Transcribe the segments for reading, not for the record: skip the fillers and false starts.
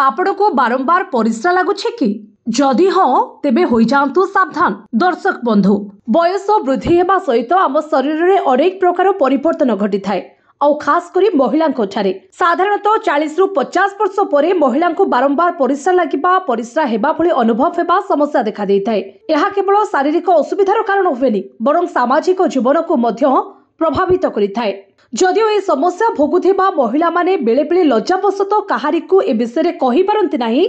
आपण को बारंबार परिस्रा लगुच्छे कि जदि हाँ तेबे होई जांतु सावधान। दर्शक बंधु, बयस वृद्धि हेबा सहित आम शरीर में अनेक प्रकार परिवर्तन घटी थाए और खास करी महिला साधारणतः 40 रु 50 वर्ष पर महिला बारंबार परिस्रा लगिबा परिस्रा हेबा भली अनुभव हेबा समस्या देखा देइथाए। यह केवल शारीरिक असुविधार कारण हुएनि बरं सामाजिक जीवन को मध्य प्रभावित करिथाए। जदिओ ए समस्या भोगुथिबा महिला माने बेले बेले लज्जावशत काहारिकु ए विषय रे कहि पारंती नाही,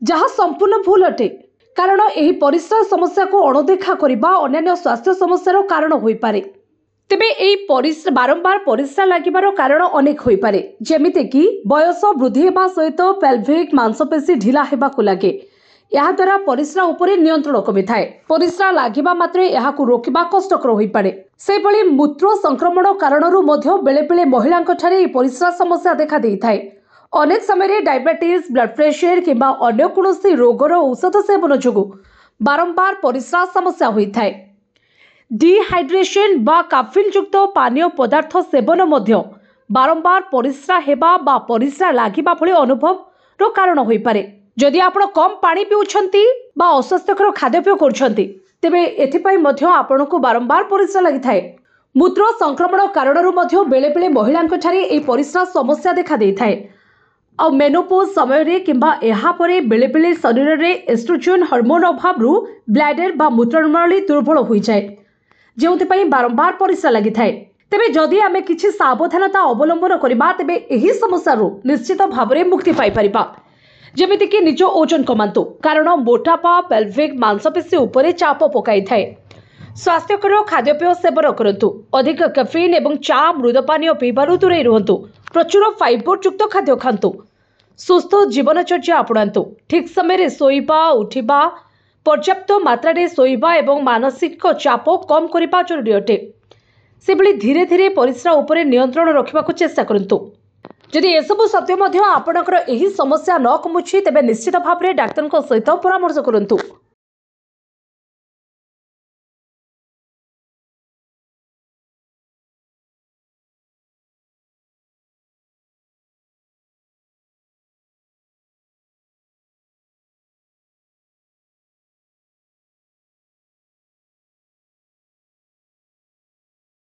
जहा संपूर्ण भूल अटे। कारण एही परिस्रा समस्या को अणदेखा करिबा अन्य स्वास्थ्य समस्यार कारण होई पारे। तेबे एही परिस्रा बारंबार परिस्रा लागिबार कारण अनेक होई पारे, जेमिते कि बयस वृद्धि हेबा सहित पेल्विक मांसपेशी ढिला हेबाकु लागे। यह द्वारा परिस्रा उपरे नियंत्रण कमी थाए। परिस्रा लागिबा मात्रे यहाकु रोकिबा कष्टकर होई पारे। सेभली मूत्र संक्रमण कारणरू मध्य बेले बेले महिलांक ठारे परिस्रा समस्या देखा देइथाए। अनेक समय डायबिटीज, ब्लड प्रेशर किंबा अन्य कोनोसी रोगर औषध सेवन जोगु बारंबार परिस्रा समस्या होई थाए। डिहाइड्रेशन बा काफिन युक्त पानीय पदार्थ सेवन मध्य बारंबार परिस्रा हेबा बा परिस्रा लागिबा भली अनुभव कारण होई पारे। जदि आपण कम पानी पिउछंती बा अस्वास्थ्यकर खाद्यपेय करुछंती तेबे एथिपई मध्य आपनको बारंबार परिस्रा लागिथाए। मूत्र संक्रमण कारणरू मध्य बेले बेले महिलांक ठारे ए परिस्रा समस्या देखा देइथाए। आ मेनोपोज समय रे किंबा एहा परे बेले बेले शरीर रे एस्ट्रोजन हार्मोन अभावरू ब्लैडर बा मूत्रनली दुर्बल होई जाए, जेउथिपई बारंबार परिस्रा लागिथाए। तेबे जदि आमे किछि सावधानता अवलंबन करिबा तेबे एही समस्यारू निश्चित भाबरे मुक्ति पाई परिबा। जेमिति कि निज ओजन कमांतु, कारण मोटापा पेल्विक मांसपेशी उपरे चाप पकाई थाए। स्वास्थ्यकर खाद्यपेय सेवन करंतु, अधिक कैफीन एवं चा मृद पानीय पीबारु दूरे रुहंतु, प्रचुर फाइबर युक्त खाद्य खांतु, सुस्थ जीवनचर्या अपनातु, ठीक समय शोइबा उठिबा, पर्याप्त मात्रा रे शोइबा एवं मानसिक चाप कम करिबा जरूरी अटे। सेभली धीरे धीरे परिस्रा उपरे नियंत्रण रखिबाकु चेष्टा करंतु। जदि एसबु सत्य मध्य आपणकर एही समस्या न कमुछि तेबे निश्चित भाव में डाक्तर सहित परामर्श करंतु।